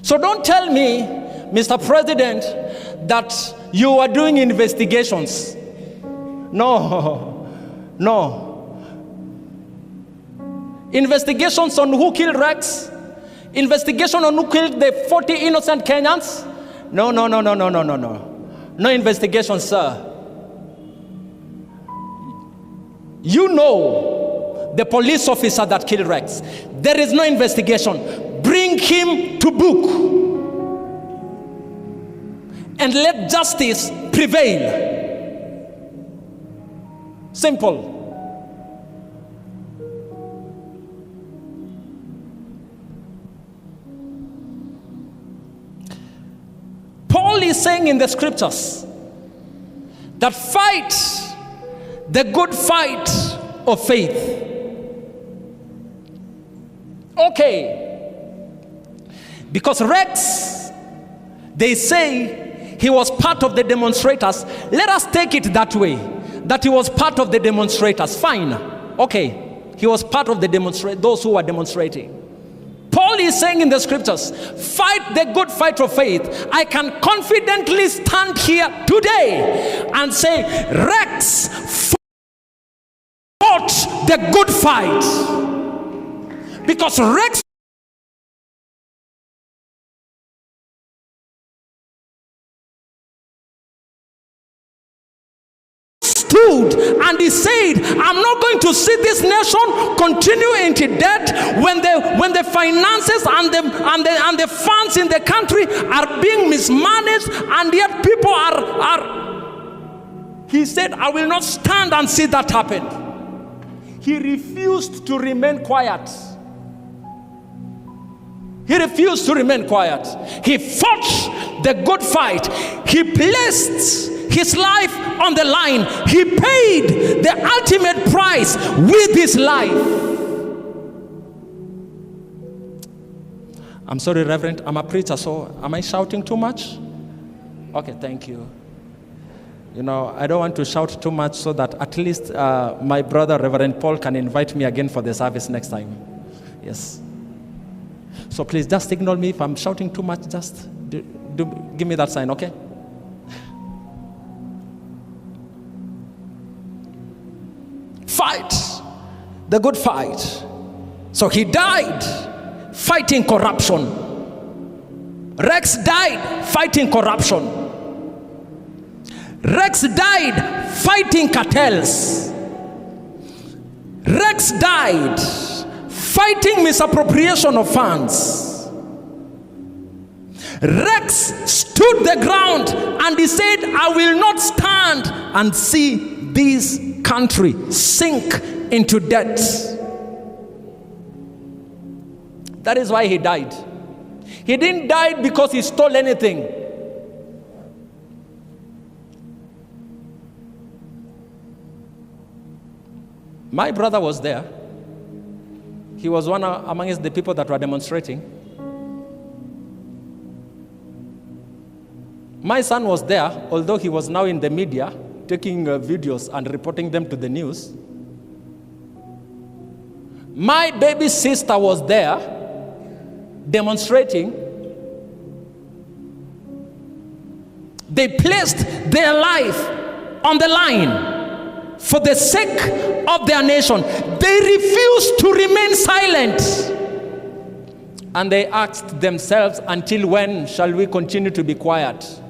So don't tell me, Mr. President, that you are doing investigations. No. Investigations on who killed Rex? Investigation on who killed the 40 innocent Kenyans? No. No investigation, sir. You know the police officer that killed Rex. There is no investigation. Bring him to book. And let justice prevail. Simple. Paul is saying in the scriptures that fight the good fight of faith. Okay. Because Rex, they say he was part of the demonstrators. Let us take it that way, that he was part of the demonstrators. Fine. Okay. He was part of the those who were demonstrating. Paul is saying in the scriptures, fight the good fight of faith. I can confidently stand here today and say, Rex fought the good fight. Because Rex stood and he said, I'm not going to see this nation continue into debt when the finances and the funds in the country are being mismanaged, and yet people are. He said, I will not stand and see that happen. He refused to remain quiet. He refused to remain quiet. He fought the good fight. He placed his life on the line. He paid the ultimate price with his life. I'm sorry, Reverend. I'm a preacher, so am I shouting too much? Okay, thank you. You know, I don't want to shout too much so that at least my brother, Reverend Paul, can invite me again for the service next time. Yes. So please just ignore me if I'm shouting too much. Just give me that sign, okay? Fight the good fight. So he died fighting corruption. Rex died fighting corruption. Rex died fighting cartels. Rex died fighting misappropriation of funds. Rex stood the ground and he said, I will not stand and see this country sink into debt. That is why he died. He didn't die because he stole anything. My brother was there. He was one amongst the people that were demonstrating. My son was there, although he was now in the media, taking videos and reporting them to the news. My baby sister was there, demonstrating. They placed their life on the line for the sake of their nation. They refused to remain silent. And they asked themselves, until when shall we continue to be quiet?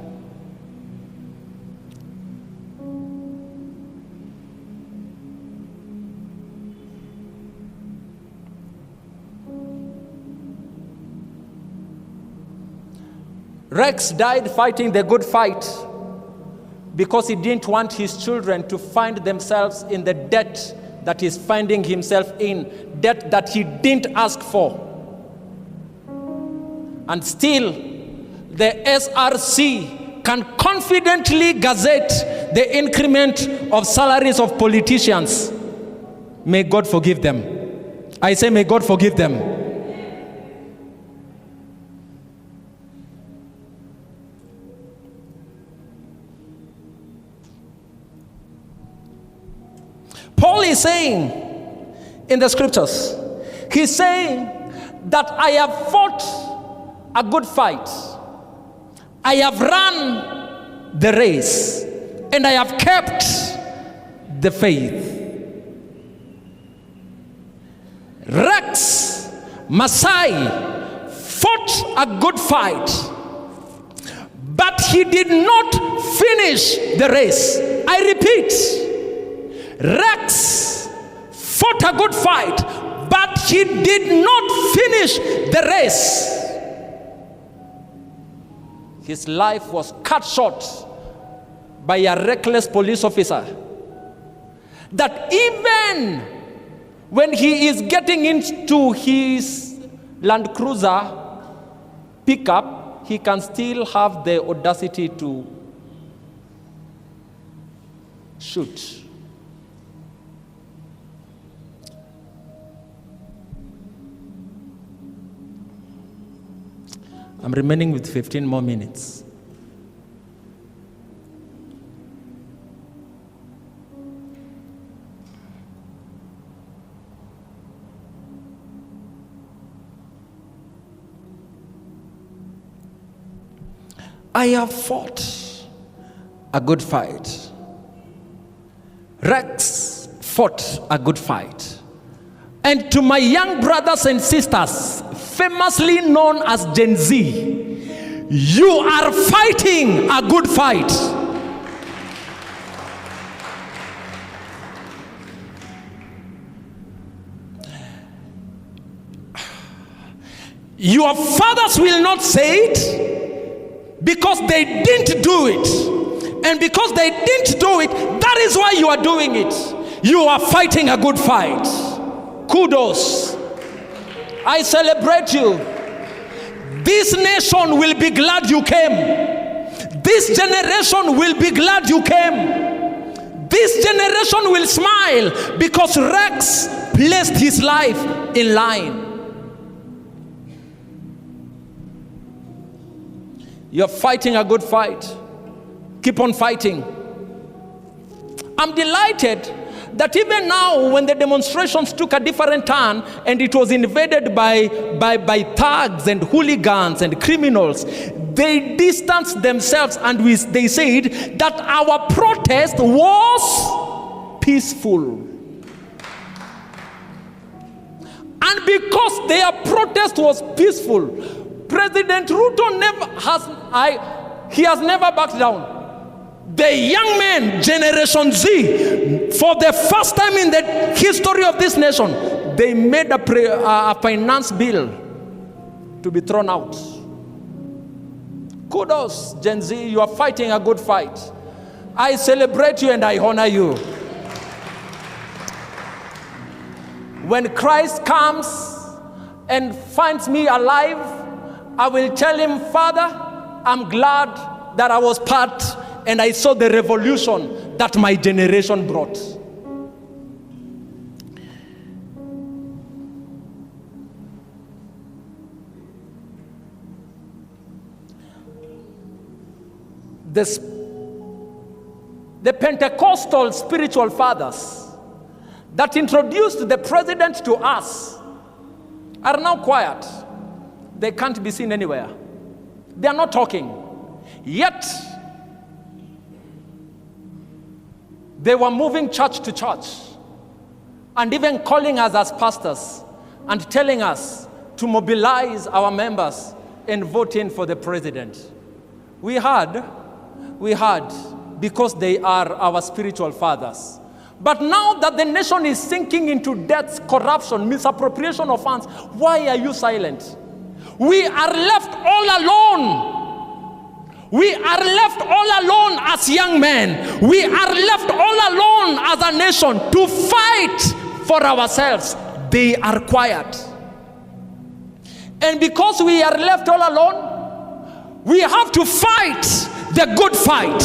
Rex died fighting the good fight because he didn't want his children to find themselves in the debt that he's finding himself in, debt that he didn't ask for. And still, the SRC can confidently gazette the increment of salaries of politicians. May God forgive them. I say, may God forgive them. Paul is saying in the scriptures, he's saying that I have fought a good fight. I have run the race, and I have kept the faith. Rex Masai fought a good fight, but he did not finish the race. I repeat, Rex fought a good fight, but he did not finish the race. His life was cut short by a reckless police officer. That even when he is getting into his Land Cruiser pickup, he can still have the audacity to shoot. I'm remaining with 15 more minutes. I have fought a good fight. Rex fought a good fight. And to my young brothers and sisters, famously known as Gen Z, you are fighting a good fight. Your fathers will not say it because they didn't do it. And because they didn't do it, that is why you are doing it. You are fighting a good fight. Kudos. I celebrate you. This nation will be glad you came. This generation will be glad you came. This generation will smile because Rex placed his life in line. You're fighting a good fight. Keep on fighting. I'm delighted that even now, when the demonstrations took a different turn and it was invaded by thugs and hooligans and criminals, they distanced themselves and they said that our protest was peaceful. And because their protest was peaceful, President Ruto has never backed down. The young men, Generation Z, for the first time in the history of this nation, they made a finance bill to be thrown out. Kudos, Gen Z, you are fighting a good fight. I celebrate you and I honor you. When Christ comes and finds me alive, I will tell him, Father, I'm glad that I was part and I saw the revolution that my generation brought. The Pentecostal spiritual fathers that introduced the president to us are now quiet. They can't be seen anywhere. They are not talking. Yet, they were moving church to church and even calling us as pastors and telling us to mobilize our members and vote in for the president. We heard, because they are our spiritual fathers. But now that the nation is sinking into debts, corruption, misappropriation of funds, why are you silent? We are left all alone. We are left all alone as young men. We are left all alone as a nation to fight for ourselves. They are quiet. And because we are left all alone, we have to fight the good fight.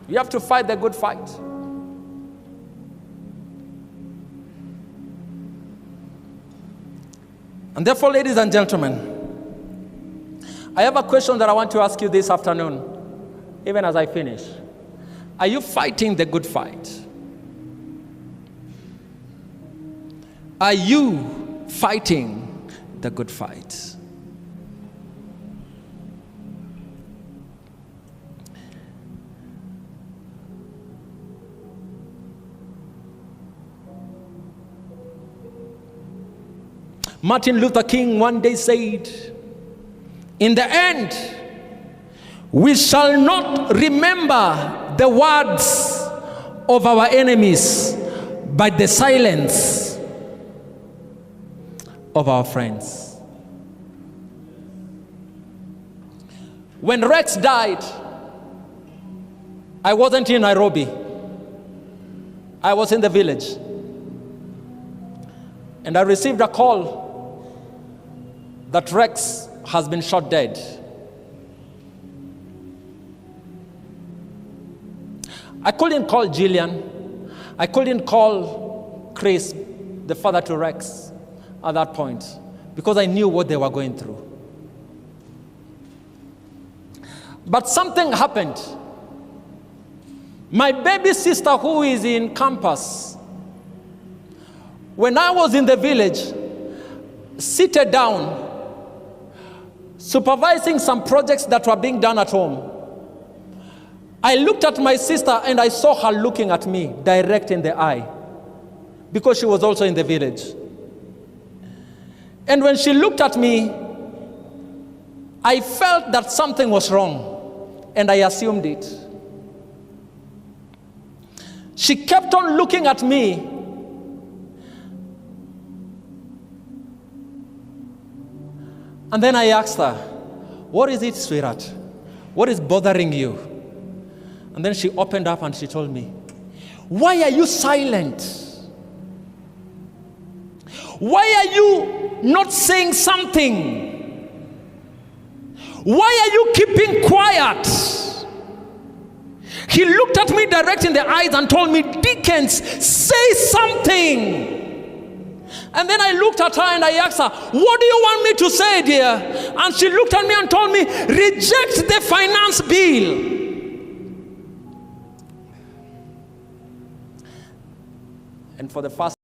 You have to fight the good fight. And therefore, ladies and gentlemen, I have a question that I want to ask you this afternoon, even as I finish. Are you fighting the good fight? Are you fighting the good fight. Martin Luther King one day said, in the end, we shall not remember the words of our enemies, but the silence of our friends. When Rex died, I wasn't in Nairobi. I was in the village. And I received a call that Rex has been shot dead. I couldn't call Jillian. I couldn't call Chris, the father to Rex, at that point, because I knew what they were going through. But something happened. My baby sister, who is in campus, when I was in the village, seated down, supervising some projects that were being done at home, I looked at my sister and I saw her looking at me direct in the eye, because she was also in the village. And when she looked at me, I felt that something was wrong, and I assumed it. She kept on looking at me. And then I asked her, what is it, sweetheart? What is bothering you? And then she opened up and she told me, why are you silent? Why are you not saying something? Why are you keeping quiet? He looked at me direct in the eyes and told me, Dickens, say something. And then I looked at her and I asked her, what do you want me to say, dear? And she looked at me and told me, reject the finance bill. And for the first